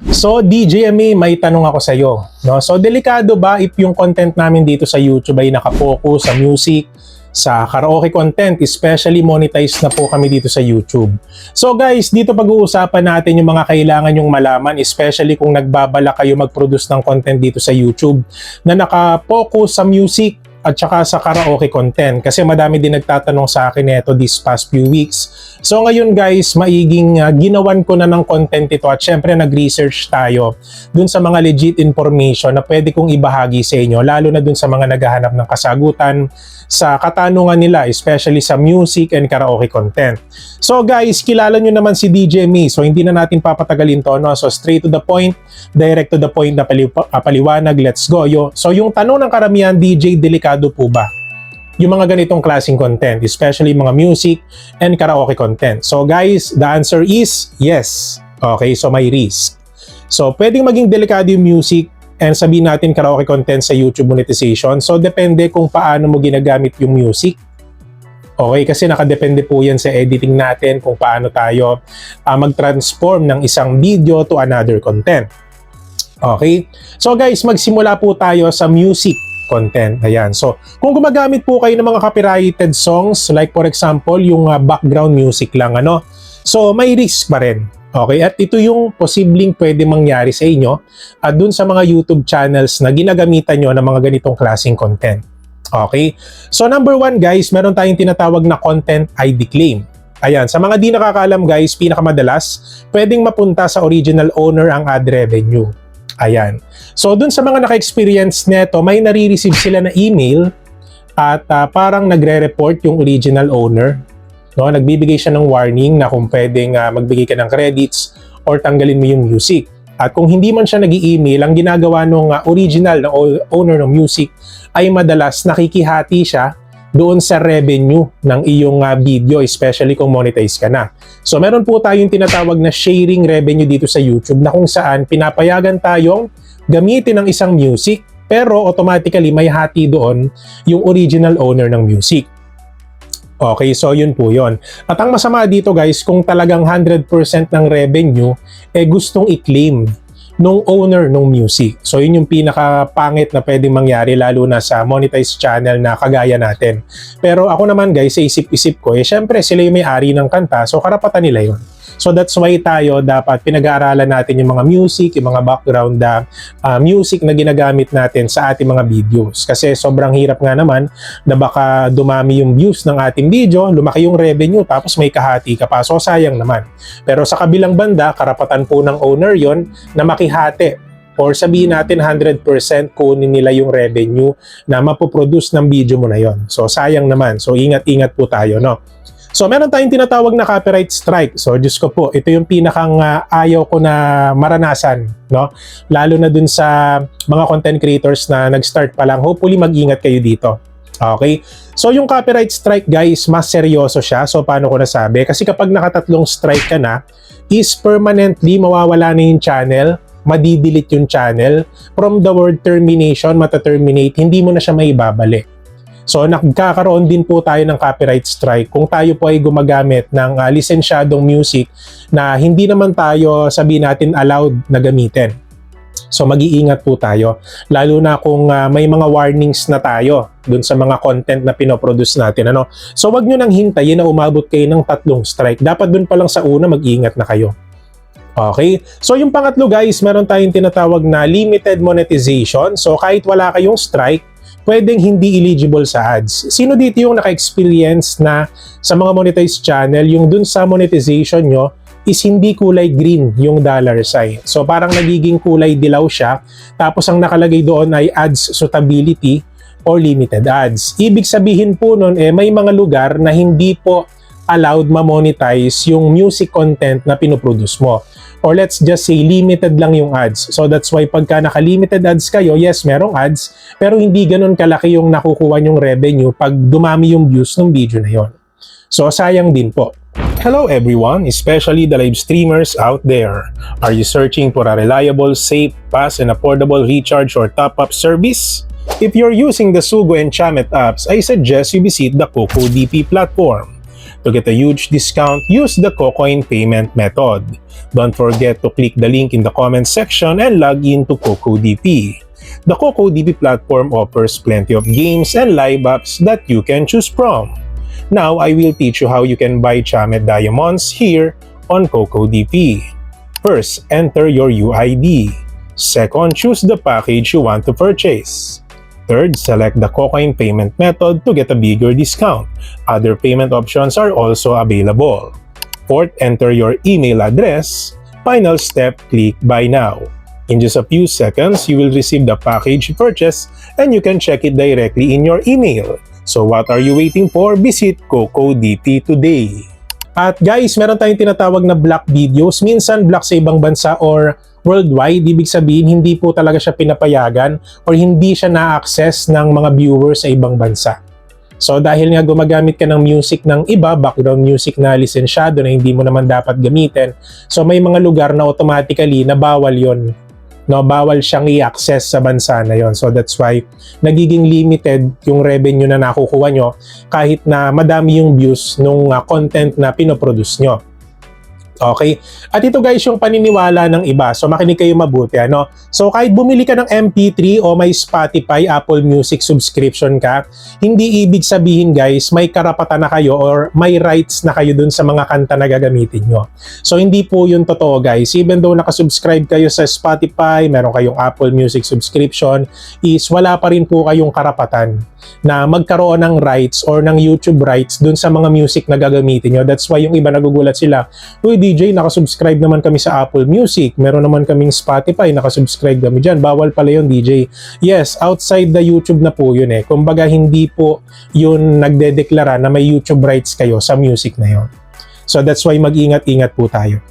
So DJMA, may tanong ako sa iyo, no? So delikado ba if yung content namin dito sa YouTube ay nakapokus sa music, sa karaoke content, especially monetized na po kami dito sa YouTube. So guys, dito pag-uusapan natin yung mga kailangan yung malaman, especially kung nagbabala kayo mag-produce ng content dito sa YouTube na nakapokus sa music at saka sa karaoke content, kasi madami din nagtatanong sa akin nito these past few weeks. So ngayon guys, maiging ginawan ko na ng content ito at syempre nag-research tayo dun sa mga legit information na pwede kong ibahagi sa inyo, lalo na dun sa mga naghahanap ng kasagutan sa katanungan nila, especially sa music and karaoke content. So guys, kilala nyo naman si DJ Me, so hindi na natin papatagalin to, no? So straight to the point, direct to the point na paliwanag, let's go. So yung tanong ng karamihan, DJ, delikado po ba yung mga ganitong klaseng content, especially mga music and karaoke content? So guys, the answer is yes. Okay, so may risk. So pwedeng maging delikado yung music and sabihin natin karaoke content sa YouTube monetization. So depende kung paano mo ginagamit yung music. Okay, kasi nakadepende po yan sa editing natin kung paano tayo mag-transform ng isang video to another content. Okay, so guys, magsimula po tayo sa music content. Ayan. So, kung gumagamit po kayo ng mga copyrighted songs, like for example, yung background music lang, ano? So, may risk pa rin. Okay? At ito yung posibleng pwede mangyari sa inyo at dun sa mga YouTube channels na ginagamitan nyo ng mga ganitong klaseng content. Okay? So, number one guys, meron tayong tinatawag na Content ID claim. Ayan. Sa mga di nakakaalam guys, pinakamadalas, pwedeng mapunta sa original owner ang ad revenue. Ayan. So, dun sa mga naka-experience neto, may nare-receive sila na email at parang nagre-report yung original owner. No? Nagbibigay siya ng warning na kung pwedeng magbigay ka ng credits or tanggalin mo yung music. At kung hindi man siya nag-i-email, ang ginagawa ng original na owner ng music ay madalas nakikihati siya doon sa revenue ng iyong video, especially kung monetize ka na. So meron po tayong tinatawag na sharing revenue dito sa YouTube na kung saan pinapayagan tayong gamitin ng isang music pero automatically may hati doon yung original owner ng music. Okay, so yun po yun. At ang masama dito guys, kung talagang 100% ng revenue gustong i-claim nung owner nung music. So yun yung pinakapangit na pwedeng mangyari lalo na sa monetized channel na kagaya natin. Pero ako naman guys, sa isip-isip ko, syempre sila yung may-ari ng kanta, so karapatan nila yun. So that's why tayo dapat pinag-aaralan natin yung mga music, yung mga background music na ginagamit natin sa ating mga videos. Kasi sobrang hirap nga naman na baka dumami yung views ng ating video, lumaki yung revenue, tapos may kahati ka pa. So sayang naman. Pero sa kabilang banda, karapatan po ng owner yon na makihati. Or sabihin natin 100% kunin nila yung revenue na mapoproduce ng video mo na yon. So sayang naman. So ingat-ingat po tayo, no? So meron tayong tinatawag na copyright strike. So Diyos ko po, ito yung pinakang ayaw ko na maranasan, no? Lalo na dun sa mga content creators na nag-start pa lang. Hopefully mag-ingat kayo dito. Okay? So yung copyright strike guys, mas seryoso siya. So paano ko nasabi? Kasi kapag nakatatlong strike ka na, is permanently mawawala na yung channel, madidelete yung channel. From the word termination, mata-terminate, hindi mo na siya maibabalik. So nagkakaroon din po tayo ng copyright strike kung tayo po ay gumagamit ng lisensyadong music na hindi naman tayo sabihin natin allowed na gamitin. So mag-iingat po tayo, lalo na kung may mga warnings na tayo dun sa mga content na pinoproduce natin. Ano? So wag nyo nang hintayin na umabot kayo ng 3 strike. Dapat dun pa lang sa una mag-iingat na kayo. Okay? So yung pangatlo guys, meron tayong tinatawag na limited monetization. So kahit wala kayong strike, pwedeng hindi eligible sa ads. Sino dito yung naka-experience na sa mga monetized channel, yung dun sa monetization nyo is hindi kulay green yung dollar sign. So parang nagiging kulay dilaw siya, tapos ang nakalagay doon ay ads suitability or limited ads. Ibig sabihin po nun, may mga lugar na hindi po allowed ma-monetize yung music content na pinoproduce mo. Or let's just say limited lang yung ads. So that's why pagka naka-limited ads kayo, yes, merong ads, pero hindi ganun kalaki yung nakukuha yung revenue pag dumami yung views ng video na yon. So sayang din po. Hello everyone, especially the live streamers out there. Are you searching for a reliable, safe, fast, and affordable recharge or top-up service? If you're using the Sugo and Chamet apps, I suggest you visit the CocoDP platform. To get a huge discount, use the KoCoin payment method. Don't forget to click the link in the comment section and log in to CocoDP. The CocoDP platform offers plenty of games and live apps that you can choose from. Now, I will teach you how you can buy Chamet Diamonds here on CocoDP. First, enter your UID. Second, choose the package you want to purchase. Third, select the KoCoin payment method to get a bigger discount. Other payment options are also available. Fourth, enter your email address. Final step, click Buy Now. In just a few seconds, you will receive the package you purchased and you can check it directly in your email. So what are you waiting for? Visit CocoDP today. At guys, meron tayong tinatawag na block videos. Minsan block sa ibang bansa or worldwide, ibig sabihin hindi po talaga siya pinapayagan or hindi siya na-access ng mga viewers sa ibang bansa. So dahil nga gumagamit ka ng music ng iba, background music na lisensyado na hindi mo naman dapat gamitin, so may mga lugar na automatically na bawal yon. No, bawal siyang i-access sa bansa na yon. So that's why nagiging limited yung revenue na nakukuha nyo kahit na madami yung views nung content na pinoproduce nyo. Okay? At ito guys yung paniniwala ng iba. So makinig kayo mabuti, ano? So kahit bumili ka ng MP3 o may Spotify, Apple Music subscription ka, hindi ibig sabihin guys may karapatan na kayo or may rights na kayo dun sa mga kanta na gagamitin nyo. So hindi po yun totoo guys. Even though nakasubscribe kayo sa Spotify, meron kayong Apple Music subscription, is wala pa rin po kayong karapatan na magkaroon ng rights or ng YouTube rights dun sa mga music na gagamitin nyo. That's why yung iba nagugulat sila, uy DJ, nakasubscribe naman kami sa Apple Music, meron naman kaming Spotify, nakasubscribe kami dyan, bawal pala yun DJ. Yes, outside the YouTube na po yun eh. Kumbaga hindi po yun nagdedeklara na may YouTube rights kayo sa music na yun. So that's why mag-ingat-ingat po tayo.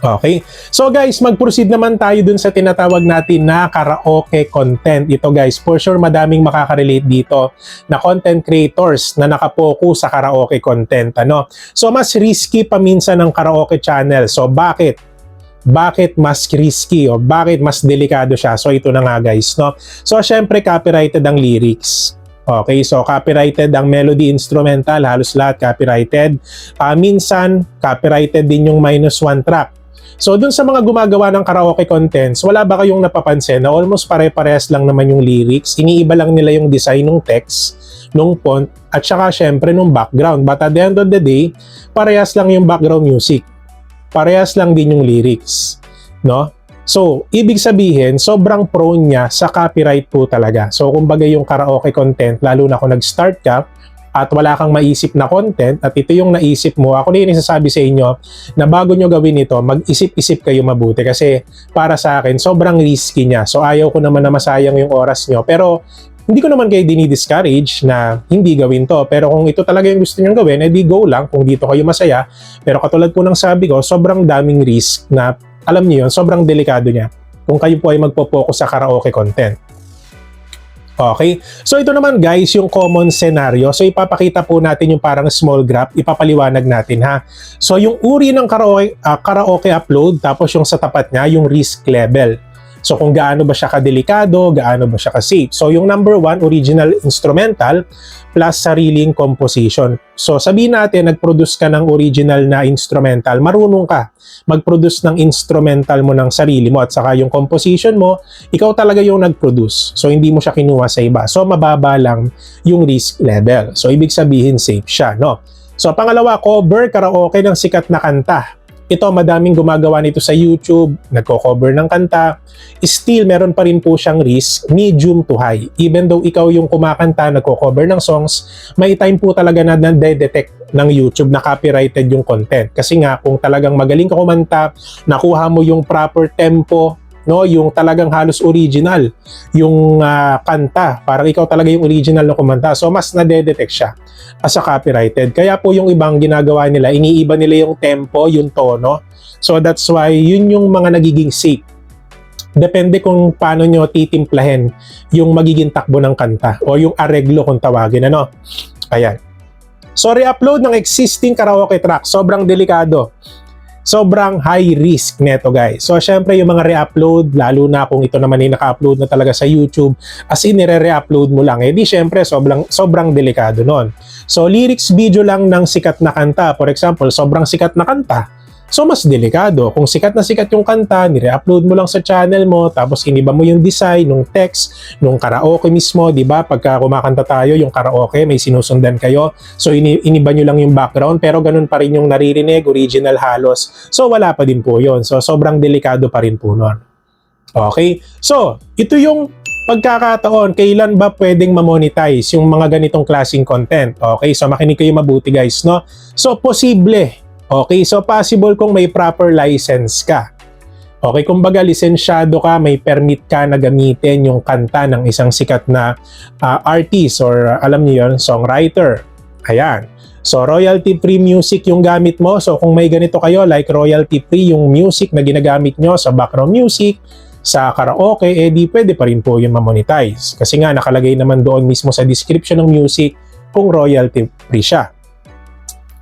Okay? So guys, mag-proceed naman tayo dun sa tinatawag natin na karaoke content. Ito guys, for sure madaming makaka-relate dito na content creators na nakapokus sa karaoke content. Ano? So mas risky pa minsan ng karaoke channel. So bakit? Bakit mas risky o bakit mas delikado siya? So ito na nga guys, no? So syempre copyrighted ang lyrics. Okay, so copyrighted ang melody instrumental, halos lahat copyrighted. Minsan copyrighted din yung -1 track. So dun sa mga gumagawa ng karaoke contents, wala ba kayong napapansin na almost pare-parehas lang naman yung lyrics, iniiba lang nila yung design ng text, nung font, at saka syempre nung background. But at the end of the day, parehas lang yung background music. Parehas lang din yung lyrics. No? So, ibig sabihin, sobrang prone niya sa copyright po talaga. So, kumbaga yung karaoke content, lalo na kung nag-start ka, at wala kang maisip na content, at ito yung naisip mo, ako na yung isasabi sa inyo na bago nyo gawin ito, mag-isip-isip kayo mabuti kasi para sa akin, sobrang risky niya. So ayaw ko naman na masayang yung oras nyo. Pero hindi ko naman kayo dinidiscourage na hindi gawin to. Pero kung ito talaga yung gusto nyo gawin, edi go lang kung dito kayo masaya. Pero katulad po ng sabi ko, sobrang daming risk na, alam niyo yun, sobrang delikado niya kung kayo po ay magpo-focus sa karaoke content. Okay? So ito naman guys, yung common scenario. So ipapakita po natin yung parang small graph, ipapaliwanag natin ha. So yung uri ng karaoke upload, tapos yung sa tapat niya, yung risk level. So kung gaano ba siya kadelikado, gaano ba siya ka-safe. So yung number 1, original instrumental plus sariling composition. So sabihin natin, nag-produce ka ng original na instrumental, marunong ka mag-produce ng instrumental mo ng sarili mo at saka yung composition mo, ikaw talaga yung nag-produce. So hindi mo siya kinuha sa iba. So mababa lang yung risk level. So ibig sabihin safe siya, no? So pangalawa, cover karaoke ng sikat na kanta. Ito, madaming gumagawa nito sa YouTube, nagko-cover ng kanta. Still, meron pa rin po siyang risk, medium to high. Even though ikaw yung kumakanta, nagko-cover ng songs, may time po talaga na nade-detect ng YouTube na copyrighted yung content. Kasi nga, kung talagang magaling ka kumanta, nakuha mo yung proper tempo, no, yung talagang halos original yung kanta, parang ikaw talaga yung original na kumanta, so mas nade-detect siya as a copyrighted. Kaya po yung ibang ginagawa nila, iniiba nila yung tempo, yung tono, so that's why yun yung mga nagiging safe. Depende kung paano nyo titimplahin yung magiging takbo ng kanta o yung areglo kung tawagin, ano. Ayan. So re-upload ng existing karaoke track, sobrang delikado. sobrang high risk neto guys. So syempre yung mga re-upload, lalo na kung ito naman ay naka-upload na talaga sa YouTube, as in re-upload mo lang, di syempre sobrang delikado nun. So lyrics video lang ng sikat na kanta, for example, sobrang sikat na kanta, so mas delikado. Kung sikat na sikat yung kanta, nire-upload mo lang sa channel mo, tapos iniba mo yung design, nung text, nung karaoke mismo, di ba? Pagka kumakanta tayo, yung karaoke, may sinusundan kayo. So iniba nyo lang yung background, pero ganun pa rin yung naririnig, original halos. So wala pa din po yun. So sobrang delikado pa rin po nun. Okay? So, ito yung pagkakataon, kailan ba pwedeng ma-monetize yung mga ganitong klaseng content? Okay? So makinig kayo mabuti guys, no? So, posible. Okay, so possible kung may proper license ka. Okay, kumbaga lisensyado ka, may permit ka na gamitin yung kanta ng isang sikat na artist or alam niyo yun, songwriter. Ayan. So royalty-free music yung gamit mo. So kung may ganito kayo, like royalty-free yung music na ginagamit nyo sa background music, sa karaoke, di pwede pa rin po yung ma-monetize. Kasi nga nakalagay naman doon mismo sa description ng music kung royalty-free siya.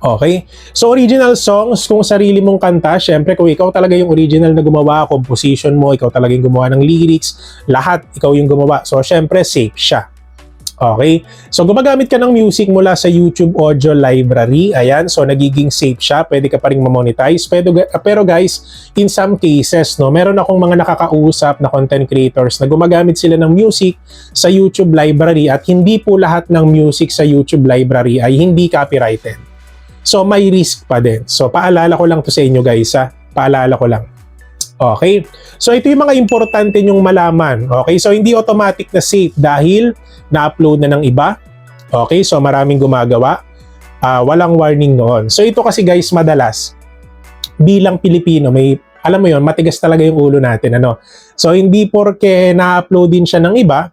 Okay? So, original songs, kung sarili mong kanta, syempre kung ikaw talaga yung original na gumawa, composition mo, ikaw talaga yung gumawa ng lyrics, lahat ikaw yung gumawa. So, syempre, safe siya. Okay? So, gumagamit ka ng music mula sa YouTube Audio Library. Ayan. So, nagiging safe siya. Pwede ka pa rin ma-monetize. Pero guys, in some cases, no, meron akong mga nakakausap na content creators na gumagamit sila ng music sa YouTube Library at hindi po lahat ng music sa YouTube Library ay hindi copyrighted. So, may risk pa din. So, paalala ko lang to sa inyo guys, ha? Paalala ko lang. Okay? So, ito yung mga importante nyong malaman. Okay? So, hindi automatic na safe dahil na-upload na ng iba. Okay? So, maraming gumagawa. Walang warning noon. So, ito kasi guys, madalas, bilang Pilipino, alam mo yon, matigas talaga yung ulo natin. Ano? So, hindi porke na-upload din siya ng iba,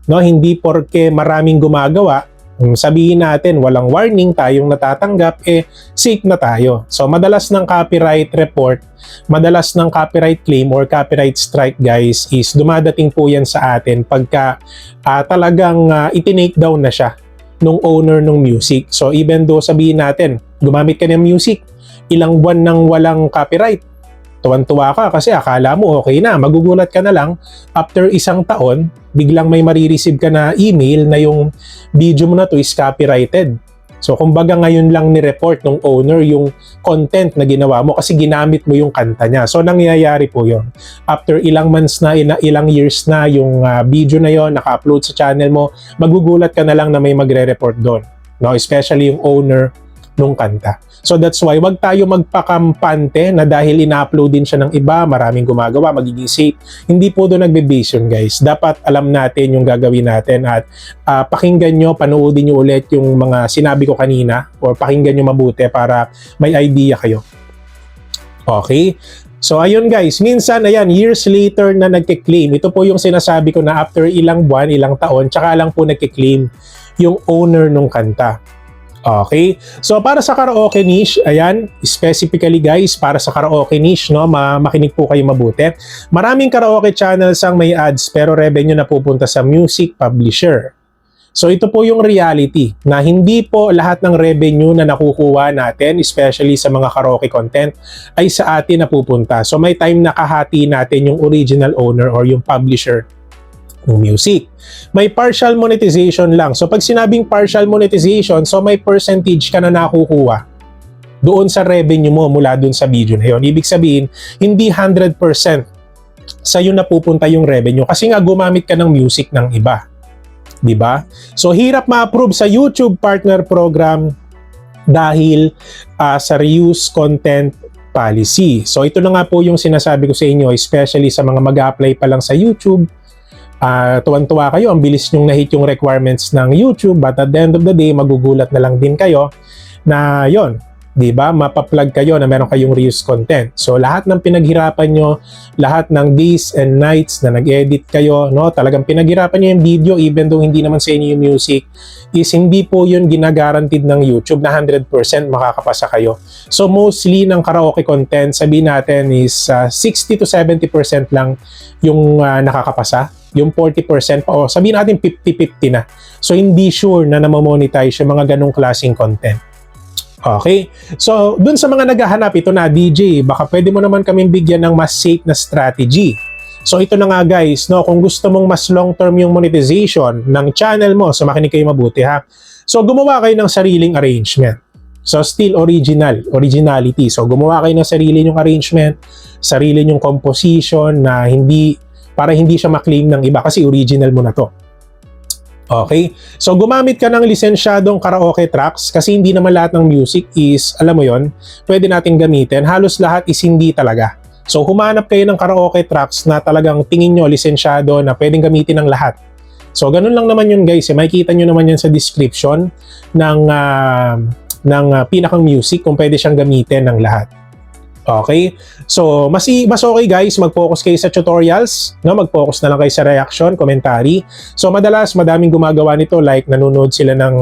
no? Hindi porke maraming gumagawa, sabihin natin walang warning tayong natatanggap, safe na tayo. So madalas ng copyright report, madalas ng copyright claim or copyright strike guys is dumadating po yan sa atin pagka talagang itinake down na siya nung owner ng music. So even though sabihin natin gumamit ka ng music, ilang buwan nang walang copyright, tuwan-tuwa ka kasi akala mo okay na, magugulat ka na lang after isang taon, biglang may marireceive ka na email na yung video mo na to is copyrighted. So kumbaga ngayon lang ni-report ng owner yung content na ginawa mo kasi ginamit mo yung kanta niya. So nangyayari po yun. After ilang months na, ilang years na yung video na yon naka-upload sa channel mo, magugulat ka na lang na may magre-report doon. No? Especially yung owner nung kanta. So that's why wag tayo magpakampante na dahil ina-upload din siya ng iba, maraming gumagawa, magiging safe. Hindi po doon nagbe-base yun guys. Dapat alam natin yung gagawin natin at pakinggan nyo, panoodin nyo ulit yung mga sinabi ko kanina or pakinggan nyo mabuti para may idea kayo. Okay? So ayun guys, minsan ayan, years later na nagke-claim. Ito po yung sinasabi ko na after ilang buwan, ilang taon, tsaka lang po nagke-claim yung owner nung kanta. Okay? So, para sa karaoke niche, ayan, specifically guys, para sa karaoke niche, no, makinig po kayo mabuti. Maraming karaoke channels ang may ads pero revenue na pupunta sa music publisher. So, ito po yung reality na hindi po lahat ng revenue na nakukuha natin, especially sa mga karaoke content, ay sa atin na pupunta. So, may time na kahati natin yung original owner or yung publisher ng music. May partial monetization lang. So pag sinabing partial monetization, so may percentage ka na nakukuha doon sa revenue mo mula doon sa video na yun. Ibig sabihin, hindi 100% sa'yo napupunta yung revenue kasi nga gumamit ka ng music ng iba. Diba? So hirap ma-approve sa YouTube Partner Program dahil sa reuse content policy. So ito na nga po yung sinasabi ko sa inyo, especially sa mga mag-a-apply pa lang sa YouTube. Tuwan-tuwa kayo, ang bilis nyong na-hit yung requirements ng YouTube, but at the end of the day, magugulat na lang din kayo na yon, di ba? Mapaplug kayo na meron kayong reuse content. So lahat ng pinaghirapan nyo, lahat ng days and nights na nag-edit kayo, no, talagang pinaghirapan nyo yung video even though hindi naman sa inyo yung music, is hindi po yun ginagarantid ng YouTube na 100% makakapasa kayo. So mostly ng karaoke content, sabihin natin is 60 to 70% lang yung nakakapasa. Yung 40% pa, o sabihin natin 50-50 na. So, hindi sure na namamonetize yung mga ganong klaseng content. Okay? So, dun sa mga naghahanap, ito na, DJ, baka pwede mo naman kaming bigyan ng mas safe na strategy. So, ito na nga guys, no, kung gusto mong mas long-term yung monetization ng channel mo, so makinig kayo mabuti ha. So, gumawa kayo ng sariling arrangement. So, still originality. So, gumawa kayo ng sarili nyong arrangement, sarili nyong composition na para hindi siya maklaim ng iba kasi original mo na to. Okay? So, gumamit ka ng lisensyadong karaoke tracks kasi hindi naman lahat ng music is, alam mo yon, pwede natin gamitin. Halos lahat is hindi talaga. So, humanap kayo ng karaoke tracks na talagang tingin nyo lisensyado na pwedeng gamitin ng lahat. So, ganun lang naman yun guys. Makikita nyo naman yan sa description ng pinakang music kung pwede siyang gamitin ng lahat. Okay? So, mas okay guys, mag-focus kayo sa tutorials, no? Mag-focus na lang kayo sa reaction, commentary. So, madalas, madaming gumagawa nito like nanonood sila ng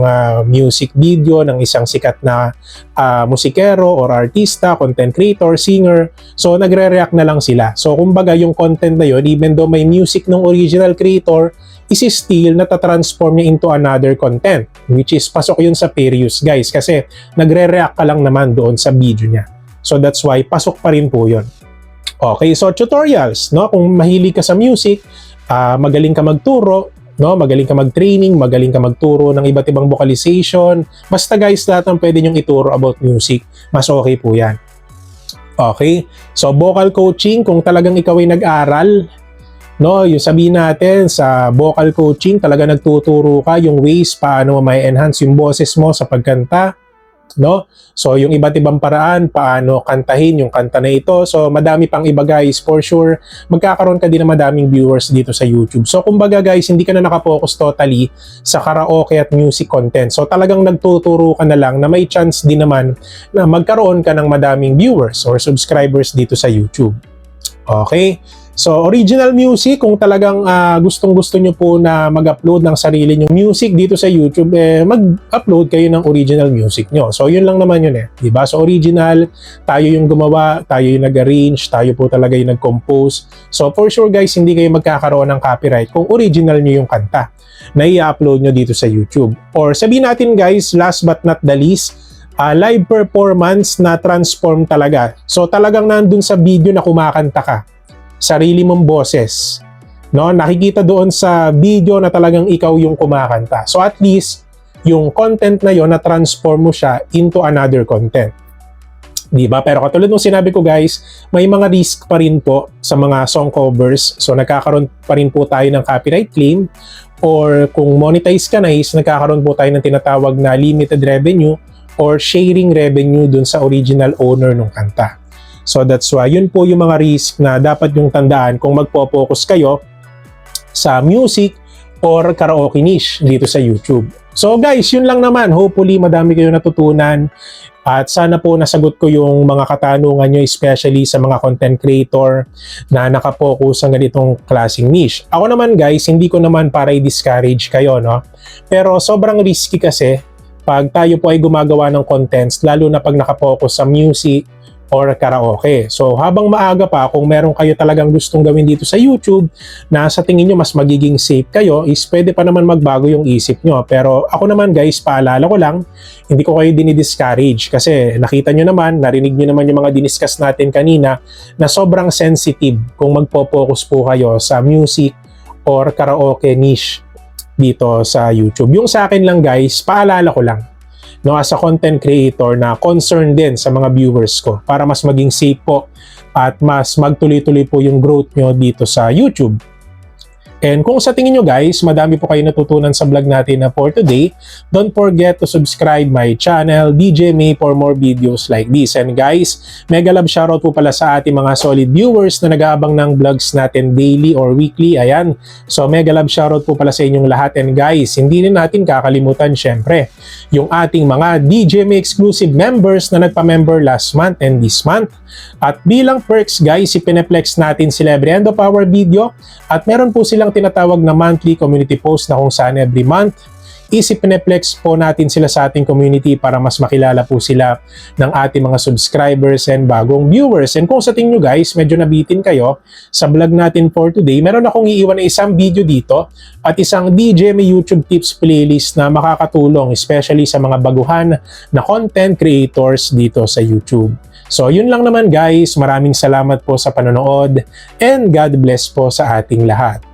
music video ng isang sikat na musikero or artista, content creator, singer. So, nagre-react na lang sila. So, kumbaga, yung content na yun, even though may music ng original creator, is still natatransform niya into another content, which is pasok yun sa fair use guys kasi nagre-react ka lang naman doon sa video niya. So that's why pasok pa rin po yun. Okay, so tutorials, no? Kung mahilig ka sa music, magaling ka magturo, no? Magaling ka mag-training, magaling ka magturo ng iba't ibang vocalization. Basta guys, lahat ng pwede nyong ituro about music, mas okay po yan. Okay, so vocal coaching, kung talagang ikaw ay nag-aral, no, yung sabihin natin sa vocal coaching, talaga nagtuturo ka yung ways paano may enhance yung boses mo sa pagkanta, no? So, yung iba't ibang paraan, paano kantahin yung kanta na ito. So, madami pang iba guys, for sure, magkakaroon ka din ng madaming viewers dito sa YouTube. So, kumbaga guys, hindi ka na nakapokus totally sa karaoke at music content. So, talagang nagtuturo ka na lang na may chance din naman na magkaroon ka ng madaming viewers or subscribers dito sa YouTube. Okay? So, original music, kung talagang gustong-gusto nyo po na mag-upload ng sarili nyong music dito sa YouTube, mag-upload kayo ng original music nyo. So, yun lang naman yun diba? So, original, tayo yung gumawa, tayo yung nag-arrange, tayo po talaga yung nag-compose. So, for sure guys, hindi kayo magkakaroon ng copyright kung original nyo yung kanta na i-upload nyo dito sa YouTube. Or sabihin natin guys, last but not the least, live performance na transform talaga. So, talagang nandun sa video na kumakanta ka. Sarili mong boses, no? Nakikita doon sa video na talagang ikaw yung kumakanta. So at least yung content na yon na transform mo siya into another content. Di ba? Pero katulad ng sinabi ko guys, may mga risk pa rin po sa mga song covers. So nagkakaroon pa rin po tayo ng copyright claim, or kung monetize ka na is nagkakaroon po tayo ng tinatawag na limited revenue or sharing revenue dun sa original owner ng kanta. So that's why yun po yung mga risk na dapat yung tandaan kung magpo-focus kayo sa music or karaoke niche dito sa YouTube. So guys, yun lang naman. Hopefully madami kayo natutunan at sana po nasagot ko yung mga katanungan nyo, especially sa mga content creator na nakapokus sa ganitong klaseng niche. Ako naman guys, hindi ko naman para i-discourage kayo, no? Pero sobrang risky kasi pag tayo po ay gumagawa ng contents, lalo na pag nakapokus sa music or karaoke. So habang maaga pa, kung meron kayo talagang gustong gawin dito sa YouTube na sa tingin nyo mas magiging safe kayo, is pwede pa naman magbago yung isip nyo. Pero ako naman guys, paalala ko lang, hindi ko kayo dinidiscourage kasi nakita nyo naman, narinig nyo naman yung mga diniscuss natin kanina na sobrang sensitive kung magpo-focus po kayo sa music or karaoke niche dito sa YouTube. Yung sa akin lang guys, paalala ko lang, no, as a content creator na concerned din sa mga viewers ko para mas maging safe po at mas magtuloy-tuloy po yung growth nyo dito sa YouTube. And kung sa tingin nyo guys, madami po kayo natutunan sa vlog natin na for today, don't forget to subscribe my channel, DJ May, for more videos like this. And guys, mega love shoutout po pala sa ating mga solid viewers na nag-aabang ng vlogs natin daily or weekly. Ayan. So mega love shoutout po pala sa inyong lahat. And guys, hindi rin natin kakalimutan syempre yung ating mga DJ May exclusive members na nagpa-member last month and this month. At bilang perks guys, ipineplex natin sila every end of our video at meron po silang tinatawag na monthly community post na kung saan every month isipineplex po natin sila sa ating community para mas makilala po sila ng ating mga subscribers and bagong viewers. And kung sa tingin nyo guys, medyo nabitin kayo sa vlog natin for today, meron akong iiwan na isang video dito at isang DJME YouTube Tips playlist na makakatulong especially sa mga baguhan na content creators dito sa YouTube. So yun lang naman guys, maraming salamat po sa panonood and God bless po sa ating lahat.